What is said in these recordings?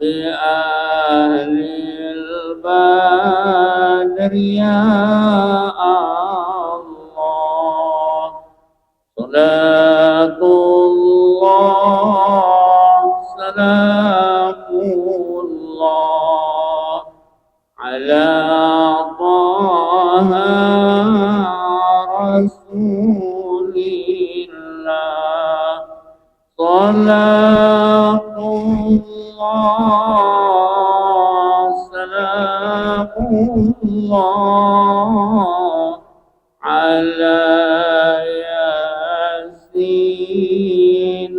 بأهل البدر يا الله صلاة الله سلام الله على طه رسول الله صلاة الله سلام الله على ياسين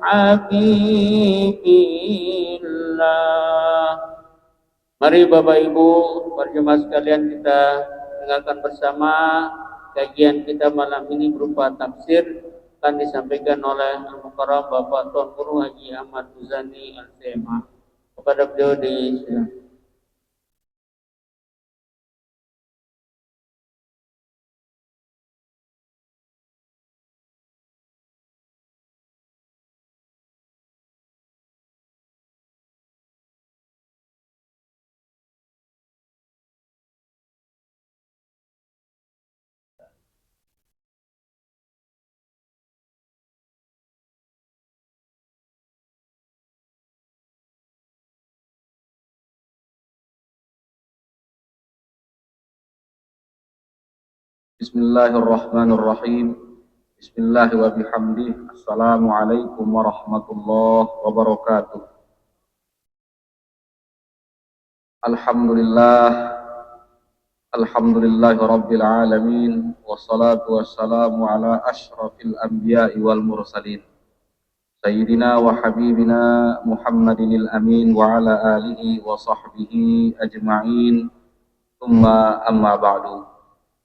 حبيب الله. Mari Bapak Ibu, para jemaah sekalian, kita dengarkan bersama kajian kita malam ini berupa tafsir akan disampaikan oleh Al-Mukarram Bapak Tuan Guru Haji Ahmad Muzani Al-Sema. Kepada beliau disilakan. Bismillahirrahmanirrahim. Bismillahi wa bihamdih. Assalamualaikum warahmatullahi wabarakatuh. Alhamdulillah. Alhamdulillahi rabbil alamin. Wassalatu wassalamu ala ashrafil anbiya'i wal mursalin. Sayyidina wa habibina Muhammadinil amin wa ala alihi wa sahbihi ajma'in. Thumma amma ba'du.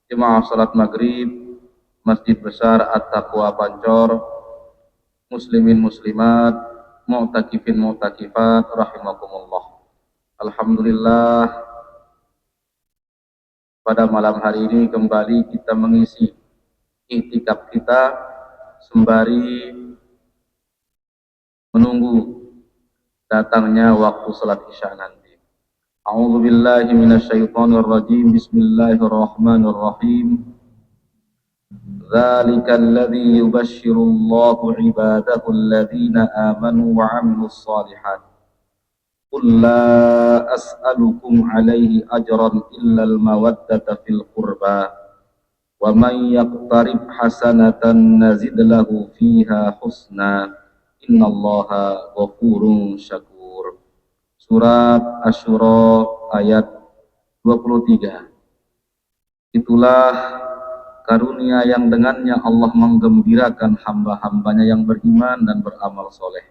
Jemaah salat maghrib Masjid Besar At-Taqwa Pancor, muslimin muslimat, mu'takifin mu'takifat rahimakumullah. Alhamdulillah, pada malam hari ini kembali kita mengisi i'tikaf kita sembari menunggu datangnya waktu salat Isya nanti. A'udzu billahi minasyaitonir rajim. Bismillahirrahmanirrahim. Dzalikal ladzi yubashshirullahu 'ibadahu alladzina amanu wa 'amilus shalihat. Qul la as'alukum 'alaihi ajran illal mawaddata fil qurba. Wa man yaqtarib hasanatan nazid lahu fiha husna. Innallaha ghafurun syakur. Surat Asy-Syura ayat 23. Itulah karunia yang dengannya Allah menggembirakan hamba-hambanya yang beriman dan beramal soleh.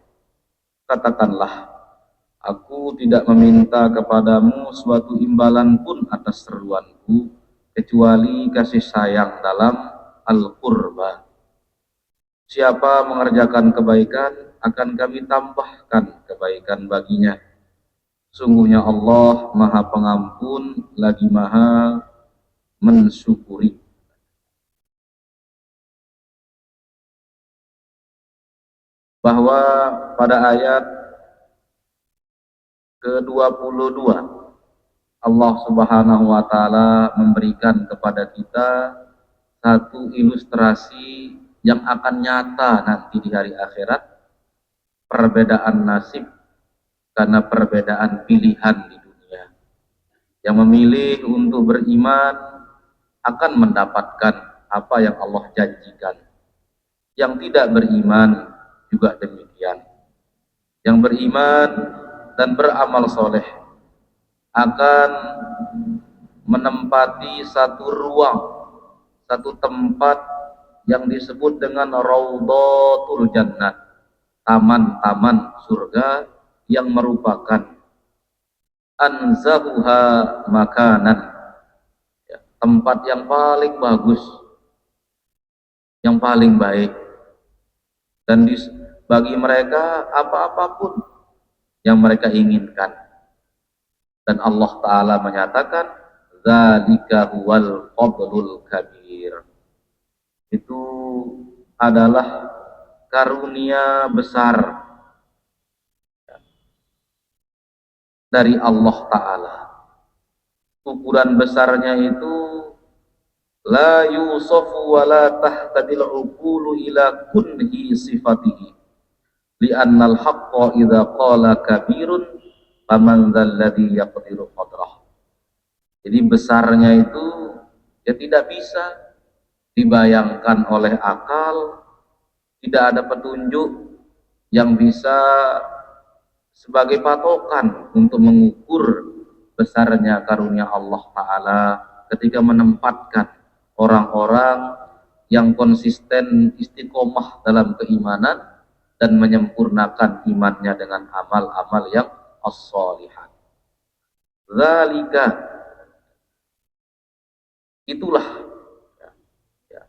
Katakanlah, aku tidak meminta kepadamu suatu imbalan pun atas seruanku, kecuali kasih sayang dalam Al-Qurba. Siapa mengerjakan kebaikan, akan kami tambahkan kebaikan baginya. Sungguhnya Allah Maha Pengampun lagi Maha mensyukuri. Bahwa pada ayat ke-22 Allah Subhanahu wa taala memberikan kepada kita satu ilustrasi yang akan nyata nanti di hari akhirat, perbedaan nasib karena perbedaan pilihan di dunia. Yang memilih untuk beriman akan mendapatkan apa yang Allah janjikan. Yang tidak beriman juga demikian. Yang beriman dan beramal soleh akan menempati satu ruang, satu tempat yang disebut dengan Raudhatul Jannah, taman-taman surga yang merupakan anzahuha makanan, ya, tempat yang paling bagus, yang paling baik, dan bagi mereka apa-apapun yang mereka inginkan. Dan Allah Ta'ala menyatakan dzalika huwal fadlul kabir. Itu adalah karunia besar dari Allah Ta'ala. Ukuran besarnya itu la yusofu wa la tahtadil uqulu ila kunhi sifatihi li'annal haqqa idha qala kabirun faman dzalladzi yaqdiru qadrah. Jadi besarnya itu ya tidak bisa dibayangkan oleh akal, tidak ada petunjuk yang bisa sebagai patokan untuk mengukur besarnya karunia Allah Ta'ala ketika menempatkan orang-orang yang konsisten istiqomah dalam keimanan dan menyempurnakan imannya dengan amal-amal yang as-salihat. Zalika, itulah ya,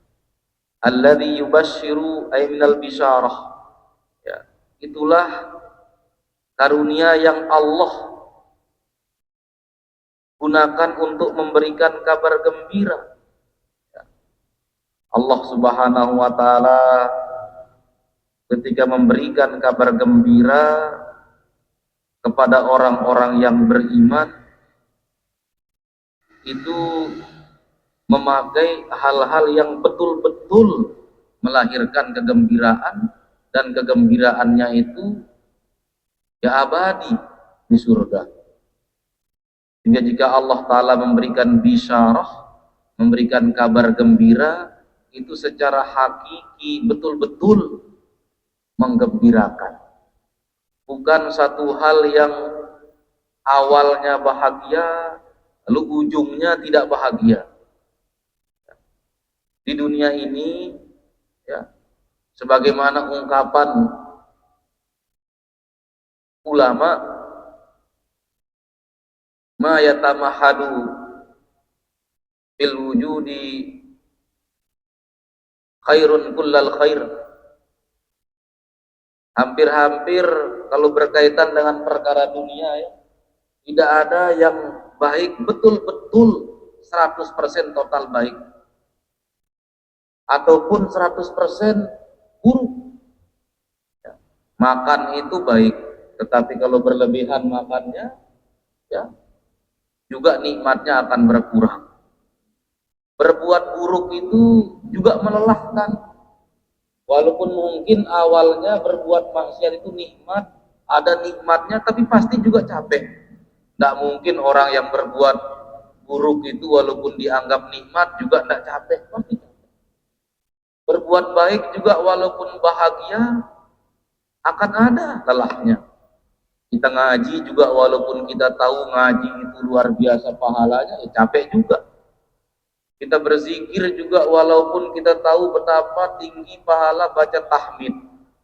alladzi yubashshiru ay minal bisyarah, ya, itulah karunia yang Allah gunakan untuk memberikan kabar gembira. Allah Subhanahu wa Ta'ala ketika memberikan kabar gembira kepada orang-orang yang beriman itu memakai hal-hal yang betul-betul melahirkan kegembiraan, dan kegembiraannya itu ya abadi di surga. Sehingga jika Allah Ta'ala memberikan bisyarah, memberikan kabar gembira, itu secara hakiki betul-betul menggembirakan. Bukan satu hal yang awalnya bahagia, lalu ujungnya tidak bahagia. Di dunia ini, ya, sebagaimana ungkapan ulama, ma yatamahadu bil wujudi khairun kullal khair. Hampir-hampir kalau berkaitan dengan perkara dunia, ya, tidak ada yang baik betul-betul 100% total baik ataupun 100% buruk. Ya, makan itu baik, tetapi kalau berlebihan makannya, ya, juga nikmatnya akan berkurang. Berbuat buruk itu juga melelahkan. Walaupun mungkin awalnya berbuat maksiat itu nikmat, ada nikmatnya, tapi pasti juga capek. Tidak mungkin orang yang berbuat buruk itu walaupun dianggap nikmat juga tidak capek, pasti capek. Berbuat baik juga walaupun bahagia akan ada lelahnya. Kita ngaji juga walaupun kita tahu ngaji itu luar biasa pahalanya, ya capek juga. Kita berzikir juga walaupun kita tahu betapa tinggi pahala baca tahmid,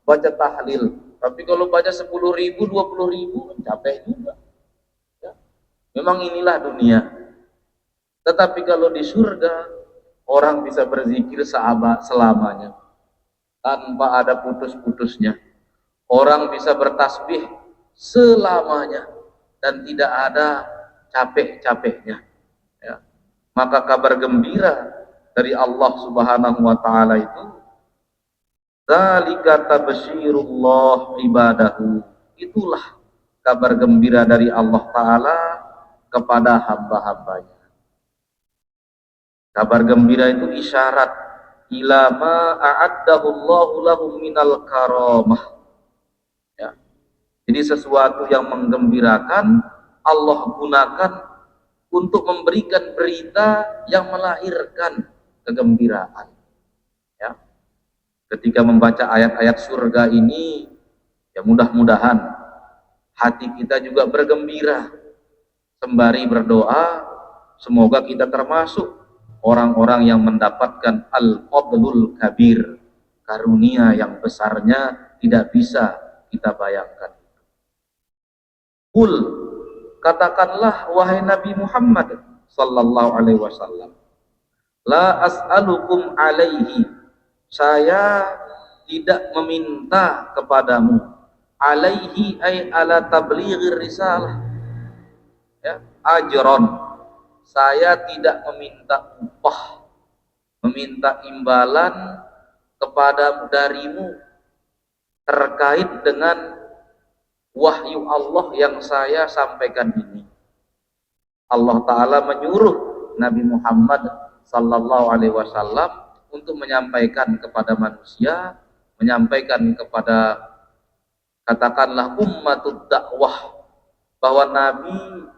baca tahlil. Tapi kalau baca 10.000, 20.000, capek juga. Ya. Memang inilah dunia. Tetapi kalau di surga, orang bisa berzikir selamanya, tanpa ada putus-putusnya. Orang bisa bertasbih selamanya, dan tidak ada capek-capeknya. Ya. Maka kabar gembira dari Allah Subhanahu wa Ta'ala itu, dzalika tabsyirullah ibadahu, itulah kabar gembira dari Allah Ta'ala kepada hamba-hambanya. Kabar gembira itu isyarat ila ma a'addahu Allahu lahum minal karamah. Ya. Jadi sesuatu yang menggembirakan Allah gunakan untuk memberikan berita yang melahirkan kegembiraan. Ya. Ketika membaca ayat-ayat surga ini, ya mudah-mudahan hati kita juga bergembira sembari berdoa, semoga kita termasuk orang-orang yang mendapatkan al-fadlul kabir, karunia yang besarnya tidak bisa kita bayangkan. Qul, katakanlah wahai Nabi Muhammad sallallahu alaihi wasallam, la as'alukum alaihi, saya tidak meminta kepadamu, alaihi ay ala tablighir risalah, ya, ajron, saya tidak meminta upah, meminta imbalan kepada darimu terkait dengan wahyu Allah yang saya sampaikan ini. Allah Ta'ala menyuruh Nabi Muhammad Sallallahu Alaihi Wasallam untuk menyampaikan kepada manusia, menyampaikan kepada, katakanlah, ummatud dakwah, bahwa Nabi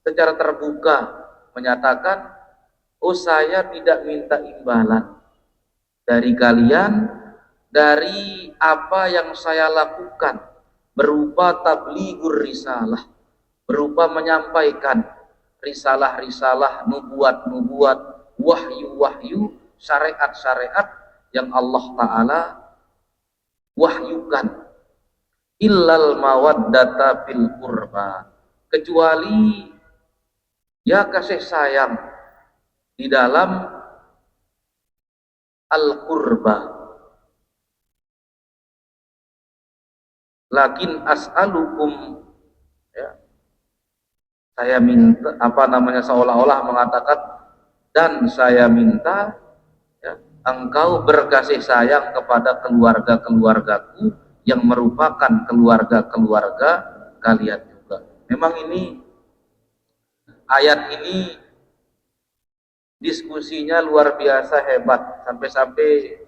secara terbuka menyatakan, oh saya tidak minta imbalan dari kalian dari apa yang saya lakukan berupa tablighur risalah, berupa menyampaikan risalah-risalah, nubuat-nubuat, wahyu-wahyu, syariat-syariat yang Allah Ta'ala wahyukan, illal mawaddata fil qurba, kecuali ya kasih sayang di dalam al-qurba. Lakin as'alukum, ya, saya minta, seolah-olah mengatakan, dan saya minta, ya, engkau berkasih sayang kepada keluarga-keluargaku yang merupakan keluarga-keluarga kalian juga. Memang ini, ayat ini diskusinya luar biasa hebat, sampai-sampai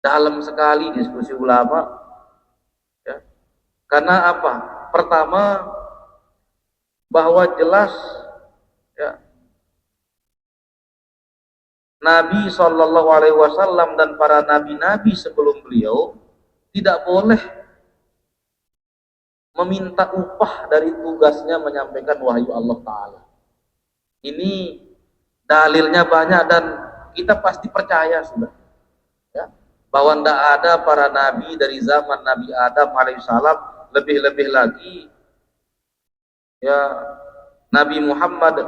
dalam sekali diskusi ulama, ya. Karena apa? Pertama, bahwa jelas, ya, Nabi Shallallahu Alaihi Wasallam dan para nabi-nabi sebelum beliau tidak boleh meminta upah dari tugasnya menyampaikan wahyu Allah Ta'ala. Ini dalilnya banyak dan kita pasti percaya sudah, ya, bahwa tidak ada para nabi dari zaman Nabi Adam alaihissalam, lebih-lebih lagi, ya, Nabi Muhammad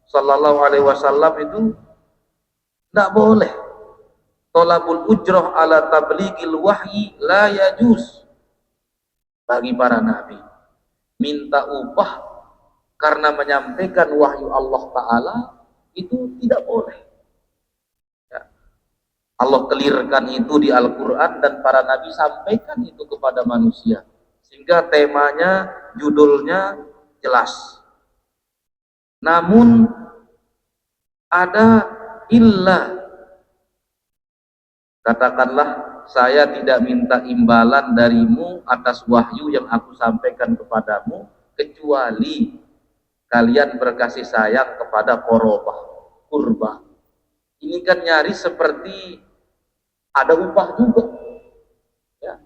Sallallahu Alaihi Wasallam itu tidak boleh. Tolabul ujroh ala tablighil wahyi la yajuz. Bagi para nabi, minta upah karena menyampaikan wahyu Allah Ta'ala itu tidak boleh, ya. Allah clearkan itu di Al-Quran dan para nabi sampaikan itu kepada manusia, sehingga temanya, judulnya jelas. Namun ada illa, katakanlah, saya tidak minta imbalan darimu atas wahyu yang aku sampaikan kepadamu, kecuali kalian berkasih sayang kepada korobah, kurba. Ini kan nyaris seperti ada upah juga, ya.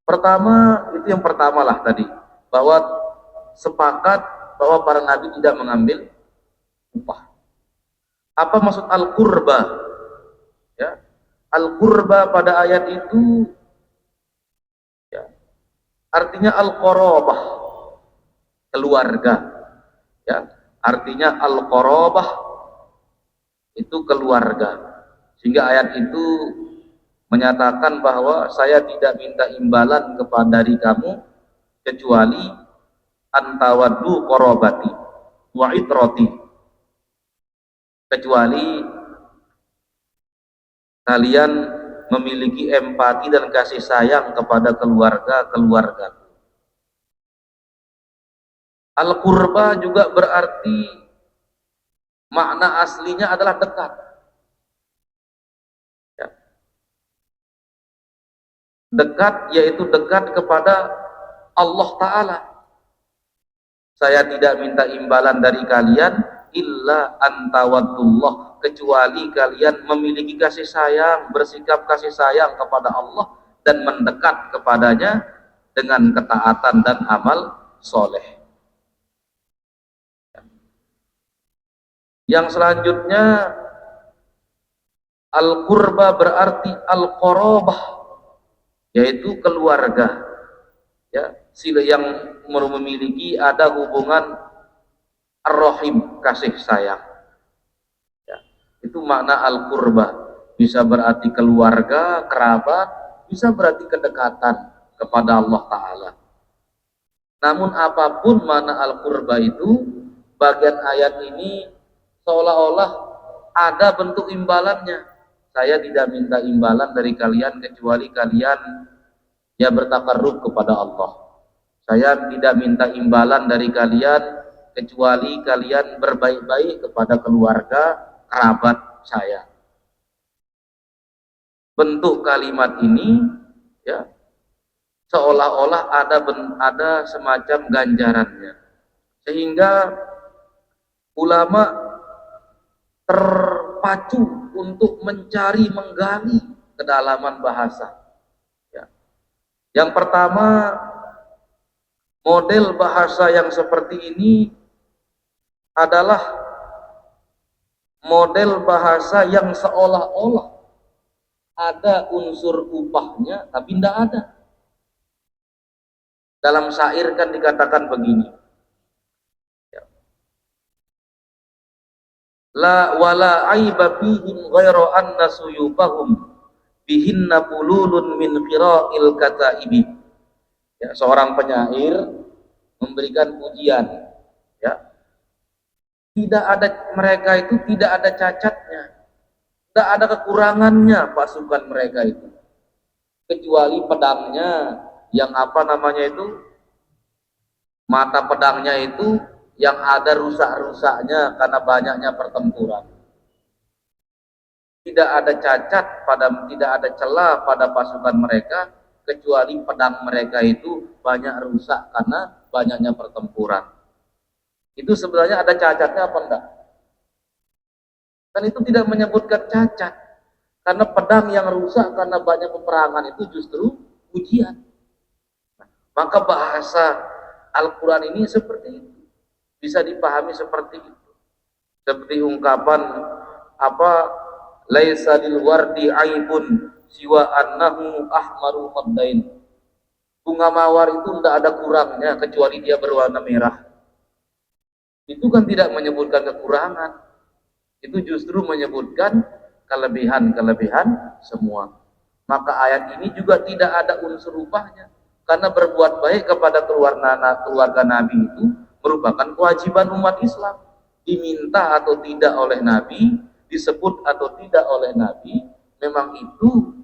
Pertama, itu yang pertama lah tadi, bahwa sepakat bahwa para nabi tidak mengambil upah. Apa maksud al-qurba? Ya, al-qurba pada ayat itu, ya, artinya al-qarabah, keluarga, ya, artinya al-qarabah itu keluarga. Sehingga ayat itu menyatakan bahwa saya tidak minta imbalan kepada dari kamu kecuali antawaddu qarabati wa itrati, kecuali kalian memiliki empati dan kasih sayang kepada keluarga-keluarga. Al-qurba juga berarti, makna aslinya adalah dekat, ya. Dekat, yaitu dekat kepada Allah Ta'ala. Saya tidak minta imbalan dari kalian illa antawaddullah, kecuali kalian memiliki kasih sayang, bersikap kasih sayang kepada Allah dan mendekat kepadanya dengan ketaatan dan amal soleh. Yang selanjutnya, al-qurba berarti al-qarabah, yaitu keluarga, ya, sila yang memiliki ada hubungan ar-rahim, kasih sayang, ya. Itu makna al-qurba. Bisa berarti keluarga, kerabat, bisa berarti kedekatan kepada Allah Ta'ala. Namun apapun makna al-qurba itu, bagian ayat ini seolah-olah ada bentuk imbalannya. Saya tidak minta imbalan dari kalian kecuali kalian ya bertakarrub kepada Allah. Saya tidak minta imbalan dari kalian kecuali kalian berbaik-baik kepada keluarga kerabat saya. Bentuk kalimat ini ya seolah-olah ada semacam ganjarannya, sehingga ulama terpacu untuk mencari menggali kedalaman bahasa. Ya. Yang pertama, model bahasa yang seperti ini adalah model bahasa yang seolah-olah ada unsur upahnya tapi tidak ada. Dalam syair kan dikatakan begini, la wala aiba fihim ghairu anna suyubahum bihinna bululun min qira'il kataibi. Ya, seorang penyair memberikan pujian, ya. Tidak ada, mereka itu tidak ada cacatnya, tidak ada kekurangannya pasukan mereka itu, kecuali pedangnya yang apa namanya itu, mata pedangnya itu yang ada rusak-rusaknya karena banyaknya pertempuran. Tidak ada cacat tidak ada celah pada pasukan mereka, kecuali pedang mereka itu banyak rusak karena banyaknya pertempuran. Itu sebenarnya ada cacatnya apa enggak? Kan itu tidak menyebutkan cacat, karena pedang yang rusak karena banyak peperangan itu justru ujian. Maka bahasa Al-Quran ini seperti itu, bisa dipahami seperti itu. Seperti ungkapan apa, laisa lil wardi aibun siwa annahu ahmaru maddain. Bunga mawar itu tidak ada kurangnya kecuali dia berwarna merah. Itu kan tidak menyebutkan kekurangan, itu justru menyebutkan kelebihan-kelebihan semua. Maka ayat ini juga tidak ada unsur upahnya, karena berbuat baik kepada keluarga Nabi itu merupakan kewajiban umat Islam. Diminta atau tidak oleh Nabi, disebut atau tidak oleh Nabi, memang itu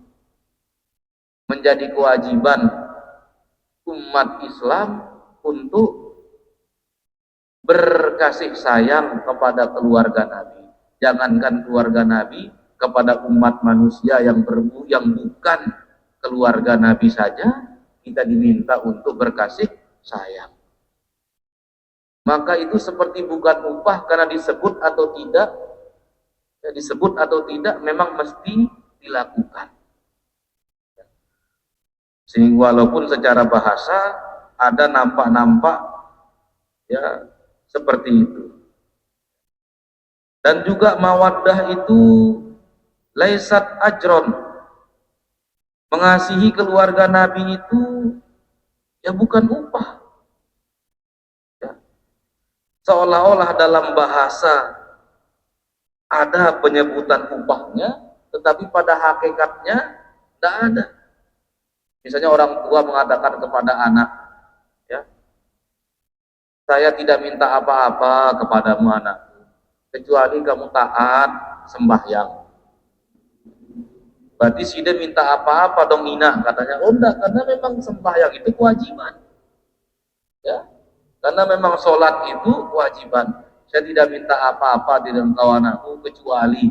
menjadi kewajiban umat Islam untuk berkasih sayang kepada keluarga Nabi. Jangankan keluarga Nabi, kepada umat manusia yang bukan keluarga Nabi saja kita diminta untuk berkasih sayang. Maka itu seperti bukan upah, karena disebut atau tidak memang mesti dilakukan. Sehingga walaupun secara bahasa ada nampak-nampak ya seperti itu. Dan juga mawaddah itu laisat ajron. Mengasihi keluarga Nabi itu ya bukan upah. Ya. Seolah-olah dalam bahasa ada penyebutan upahnya, tetapi pada hakikatnya tidak ada. Misalnya orang tua mengatakan kepada anak, ya, saya tidak minta apa-apa kepadamu anakku, kecuali kamu taat sembahyang. Berarti si dia minta apa-apa dong Nina, katanya. Oh enggak, karena memang sembahyang itu kewajiban. Ya, karena memang sholat itu kewajiban. Saya tidak minta apa-apa di engkau anakku, kecuali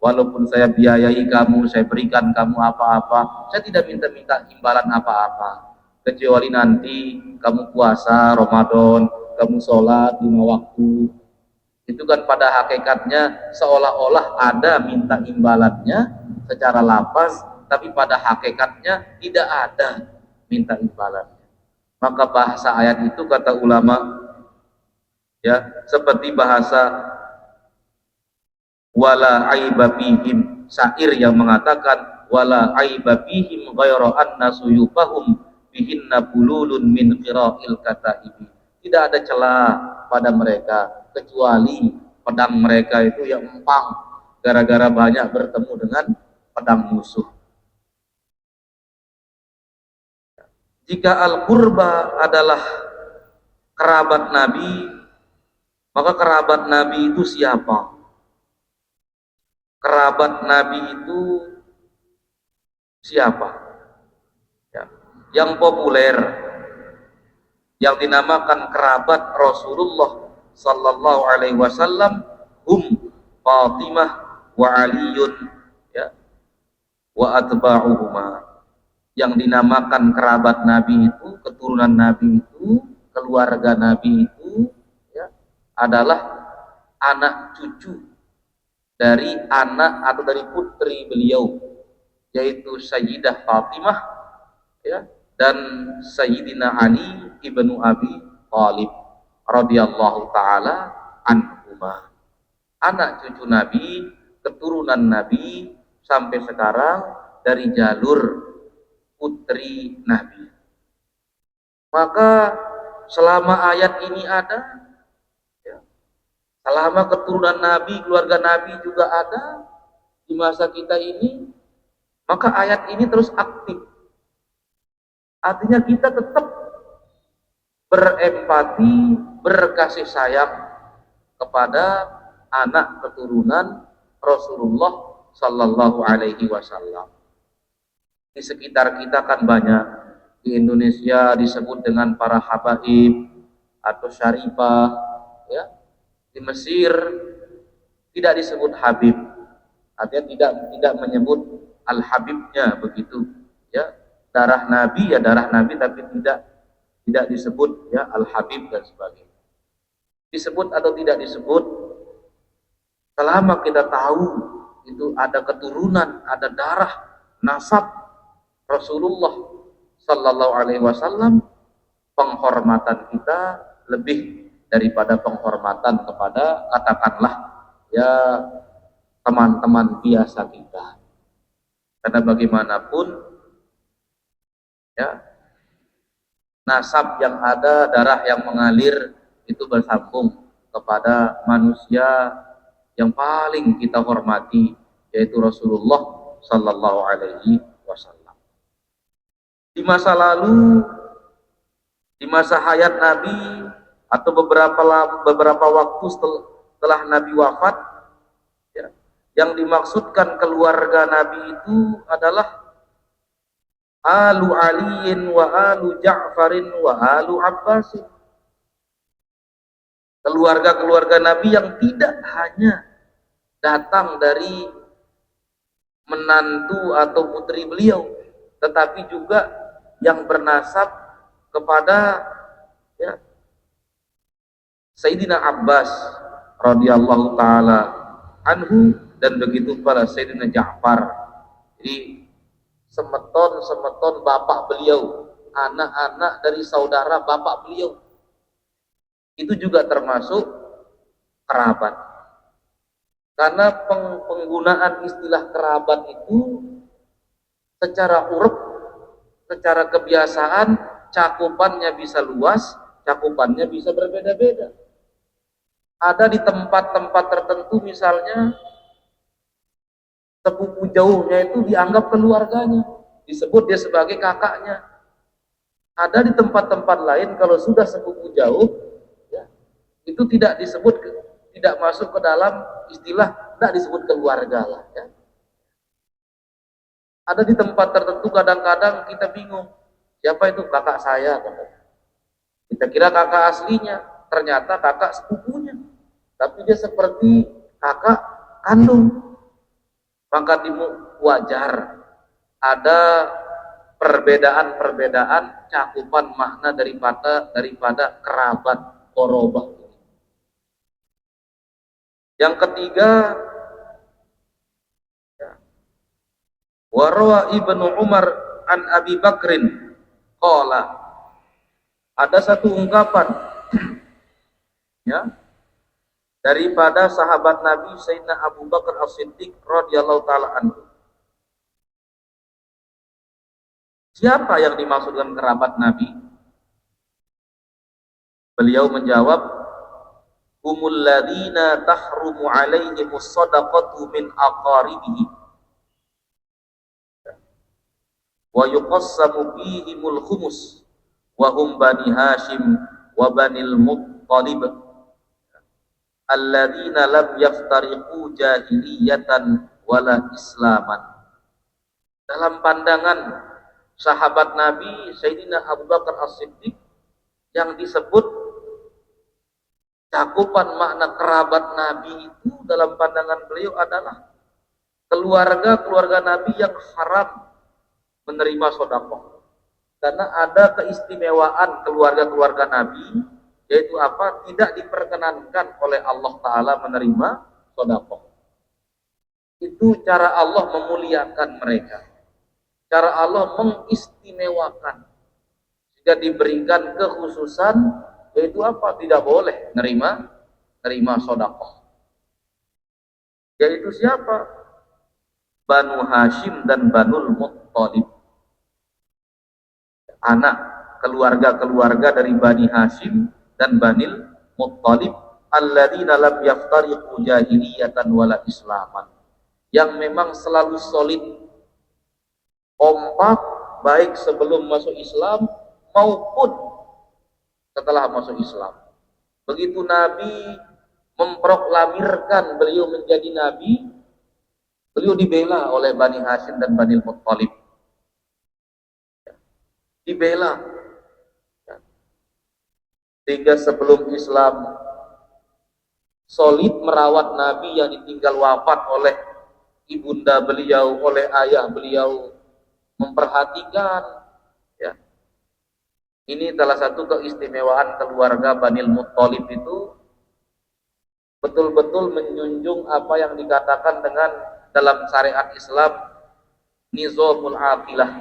walaupun saya biayai kamu, saya berikan kamu apa-apa, saya tidak minta imbalan apa-apa, kecuali nanti kamu puasa Ramadan, kamu sholat 5 waktu. Itu kan pada hakikatnya seolah-olah ada minta imbalannya secara lafaz, tapi pada hakikatnya tidak ada minta imbalannya. Maka bahasa ayat itu kata ulama ya seperti bahasa wala aiba fihim, syair yang mengatakan wala aiba fihim ghairu anna suyubahum bihinna bululun min qira'il kataibi. Tidak ada celah pada mereka kecuali pedang mereka itu yang empang gara-gara banyak bertemu dengan pedang musuh. Jika al-qurba adalah kerabat Nabi, maka kerabat Nabi itu siapa? Kerabat Nabi itu siapa? Ya. yang populer yang dinamakan kerabat Rasulullah sallallahu alaihi wasallam, hum Fatimah wa Aliyun, ya, wa atba'uhuma. Yang dinamakan kerabat Nabi itu, keturunan Nabi itu, keluarga Nabi itu, ya, adalah anak cucu dari anak atau dari putri beliau, yaitu Sayyidah Fatimah, ya, dan Sayyidina Ali ibnu Abi Thalib radhiyallahu taala anhuma. Anak cucu Nabi, keturunan Nabi sampai sekarang dari jalur putri Nabi. Maka selama ayat ini ada, ya, selama keturunan Nabi, keluarga Nabi juga ada di masa kita ini, maka ayat ini terus aktif. Artinya kita tetap berempati, berkasih sayang kepada anak keturunan Rasulullah Sallallahu Alaihi Wasallam. Di sekitar kita kan banyak. Di Indonesia disebut dengan para habaib atau syarifah, ya. Di Mesir tidak disebut habib, artinya tidak menyebut al habibnya begitu, ya. Darah Nabi ya darah Nabi, tapi tidak disebut ya al habib dan sebagainya. Disebut atau tidak disebut, selama kita tahu itu ada keturunan, ada darah, nasab Rasulullah Sallallahu Alaihi Wasallam, penghormatan kita lebih daripada penghormatan kepada, katakanlah, ya, teman-teman biasa kita. Karena bagaimanapun, ya, nasab yang ada, darah yang mengalir itu bersambung kepada manusia yang paling kita hormati, yaitu Rasulullah Sallallahu Alaihi Wasallam. Di masa lalu, di masa hayat Nabi atau beberapa waktu setelah Nabi wafat, ya, yang dimaksudkan keluarga Nabi itu adalah Alu Aliin wa Alu Ja'farin wa Alu Abbasin. Keluarga-keluarga Nabi yang tidak hanya datang dari menantu atau putri beliau, tetapi juga yang bernasab kepada, ya, Sayyidina Abbas radhiyallahu taala anhu, dan begitu pada Sayyidina Ja'far. Jadi semeton bapak beliau, anak-anak dari saudara bapak beliau, itu juga termasuk kerabat. Karena penggunaan istilah kerabat itu secara uruf, secara kebiasaan, cakupannya bisa luas, cakupannya bisa berbeda-beda. Ada di tempat-tempat tertentu, misalnya sepupu jauhnya itu dianggap keluarganya, disebut dia sebagai kakaknya. Ada di tempat-tempat lain kalau sudah sepupu jauh, ya, itu tidak disebut, tidak masuk ke dalam istilah, tidak disebut keluarga lah, ya. Ada di tempat tertentu kadang-kadang kita bingung, siapa itu kakak saya, kita kira kakak aslinya, ternyata kakak sepupunya, tapi dia seperti kakak kandung. Maka wajar ada perbedaan cakupan makna daripada kerabat korobah. Yang ketiga, Warawa Ibnu Umar an Abi Bakrin qala, ada satu ungkapan, ya, daripada sahabat Nabi Sayyidina Abu Bakar As-Siddiq radhiyallahu taala anhu. Siapa yang dimaksud dengan kerabat Nabi? Beliau menjawab, humul ladzina tahrumu alaihimus shadaqatu min aqaribihi wa yuqassamu fihimul khumus wa hum bani Hashim wa banil Muttalib alladzina lam yaftariqu jahiliyatan wala islaman. Dalam pandangan sahabat Nabi Sayyidina Abu Bakar As-Siddiq yang disebut cakupan makna kerabat Nabi itu dalam pandangan beliau adalah keluarga-keluarga Nabi yang haram menerima sedekah. Karena ada keistimewaan keluarga-keluarga Nabi, yaitu apa? Tidak diperkenankan oleh Allah Ta'ala menerima sedekah. Itu cara Allah memuliakan mereka. Cara Allah mengistimewakan. Jika diberikan kekhususan, yaitu apa? Tidak boleh nerima sedekah. Yaitu siapa? Banu Hashim dan Banul Muttalib. Anak keluarga-keluarga dari Bani Hashim dan Banil Muttalib alladzina lam yaftariqu jahiliyatan wala islaman, yang memang selalu solid, kompak, baik sebelum masuk Islam maupun setelah masuk Islam. Begitu Nabi memproklamirkan beliau menjadi Nabi, beliau dibela oleh Bani Hashim dan Banil Muttalib. Dibela. Sehingga sebelum Islam solid merawat Nabi yang ditinggal wafat oleh ibunda beliau, oleh ayah beliau, memperhatikan. Ya. Ini salah satu keistimewaan keluarga Banil Muttalib itu, betul-betul menjunjung apa yang dikatakan dengan dalam syariat Islam nizamul aqilah.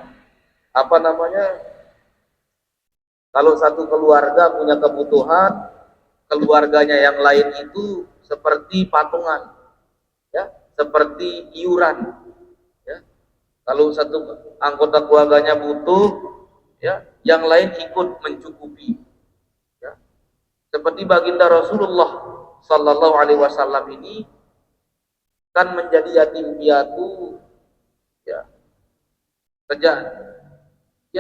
Apa namanya? Kalau satu keluarga punya kebutuhan, keluarganya yang lain itu seperti patungan, ya, seperti iuran. Ya. Kalau satu anggota keluarganya butuh, ya, yang lain ikut mencukupi. Ya. Seperti baginda Rasulullah Sallallahu Alaihi Wasallam ini kan menjadi yatim piatu, ya,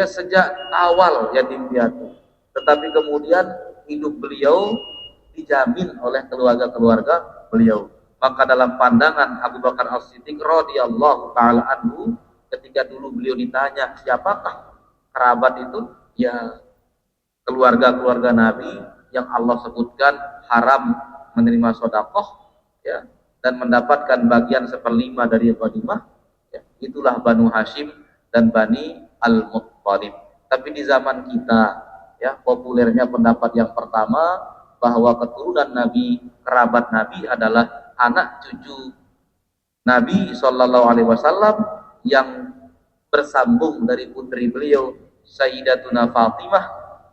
sejak awal yatim piatu, tetapi kemudian hidup beliau dijamin oleh keluarga-keluarga beliau. Maka dalam pandangan Abu Bakar As-Siddiq radhiyallahu taala anhu, ketika dulu beliau ditanya siapakah kerabat itu, ya keluarga-keluarga Nabi yang Allah sebutkan haram menerima sedekah, ya, dan mendapatkan bagian 1/5 dari ghanimah, ya, itulah Banu Hashim dan Bani Al-Muttalib. Tapi di zaman kita, ya, populernya pendapat yang pertama bahwa keturunan Nabi, kerabat Nabi adalah anak cucu Nabi Shallallahu Alaihi Wasallam yang bersambung dari putri beliau Sayyidatuna Fatimah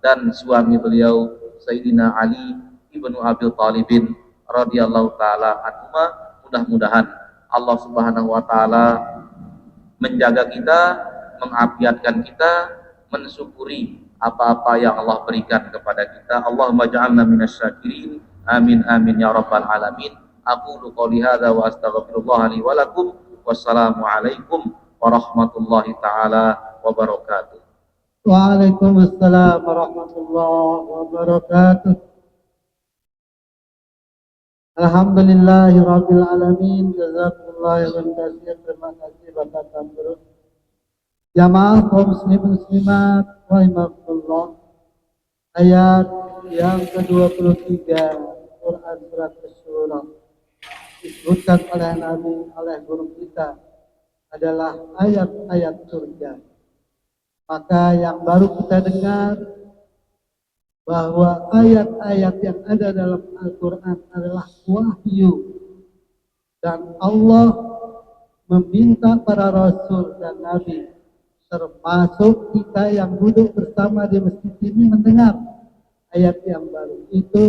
dan suami beliau Sayyidina Ali ibnu Abi Thalibin radhiyallahu taala anhuma. Mudah-mudahan Allah Subhanahu wa taala menjaga kita, mengafiatkan kita, mensyukuri apa-apa yang Allah berikan kepada kita. Allahumma ja'alna minasyakirin. Amin amin ya rabbal alamin. Aqulu qouli hadza wa astaghfirullah li wa lakum. Wassalamu alaikum warahmatullahi taala wabarakatuh. Waalaikumsalam warahmatullahi wabarakatuh. Alhamdulillahi rabbil alamin. Jazakumullah khairan katsir. Terima kasih Bapak Tamburus. Jamaah kaum muslimin muslimat rahimakumullah. Ayat yang ke-23 Quran surat Asy-Syura disebutkan oleh Nabi, oleh guru kita, adalah ayat-ayat surga. Maka yang baru kita dengar bahwa ayat-ayat yang ada dalam Al-Quran adalah wahyu, dan Allah meminta para rasul dan nabi, termasuk kita yang duduk bersama di masjid ini, mendengar ayat yang baru itu.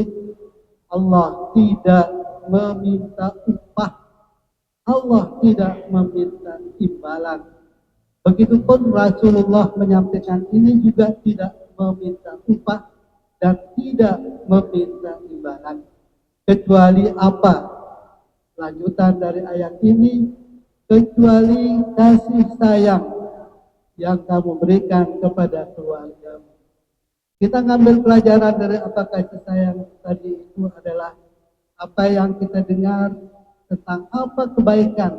Allah tidak meminta upah, Allah tidak meminta imbalan. Begitupun Rasulullah menyampaikan ini juga tidak meminta upah dan tidak meminta imbalan. Kecuali apa? Lanjutan dari ayat ini, kecuali kasih sayang yang kamu berikan kepada keluarga. Kita ngambil pelajaran dari apa kasih sayang tadi itu adalah apa yang kita dengar tentang apa kebaikan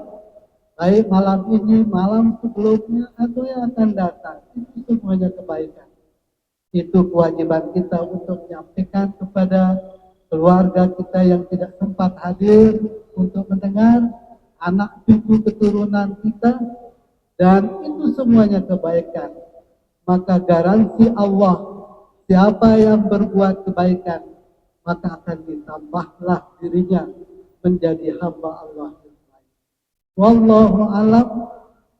baik malam ini, malam sebelumnya, atau yang akan datang. Itu semuanya kebaikan. Itu kewajiban kita untuk menyampaikan kepada keluarga kita yang tidak sempat hadir untuk mendengar, anak cucu keturunan kita, dan itu semuanya kebaikan. Maka garansi Allah, siapa yang berbuat kebaikan, maka akan ditambahlah dirinya menjadi hamba Allah yang baik. Wallahu alam,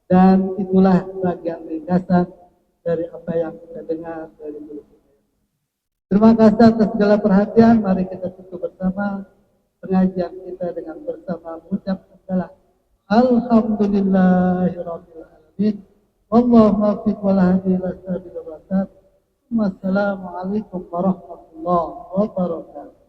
dan itulah bagian ringkasan dari apa yang kita dengar dari guru kita. Terima kasih atas segala perhatian. Mari kita tutup bersama pengajian kita dengan bersama mengucap adalah Alhamdulillahirabbil alamin. Wallahumma fiq wal hadi ila sabil rasad. Wassalamualaikum warahmatullahi wabarakatuh.